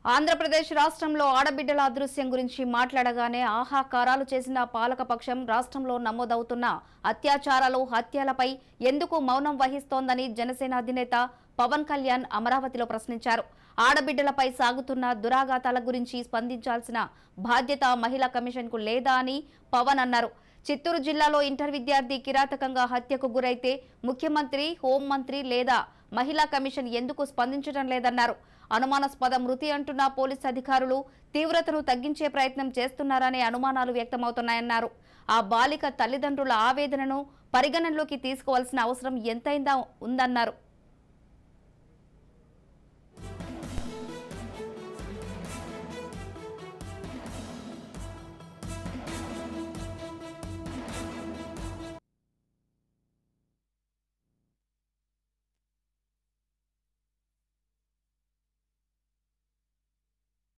ఆంధ్రప్రదేశ్ రాష్ట్రంలో ఆడబిడ్డల అదృశ్యం గురించి మాట్లాడగానే ఆహాకారాలు చేసిన పాలకపక్షం రాష్ట్రంలో నమోదవుతున్న అత్యాచారాలు హత్యలపై ఎందుకు మౌనం వహిస్తోందని జనసేన అధినేత పవన్ కళ్యాణ్ అమరావతిలో ప్రశ్నించారు. ఆడబిడ్డలపై సాగుతున్న దురాఘాతాల గురించి స్పందించాల్సిన బాధ్యత మహిళా కమిషన్కు లేదా అని పవన్ అన్నారు. చిత్తూరు జిల్లాలో ఇంటర్ విద్యార్థి కిరాతకంగా హత్యకు గురైతే ముఖ్యమంత్రి, హోంమంత్రి లేదా మహిళా కమిషన్ ఎందుకు స్పందించడం లేదన్నారు. అనుమానాస్పద మృతి అంటున్న పోలీసు అధికారులు తీవ్రతను తగ్గించే ప్రయత్నం చేస్తున్నారనే అనుమానాలు వ్యక్తమవుతున్నాయన్నారు. ఆ బాలిక తల్లిదండ్రుల ఆవేదనను పరిగణనలోకి తీసుకోవాల్సిన అవసరం ఎంతైనా ఉందన్నారు.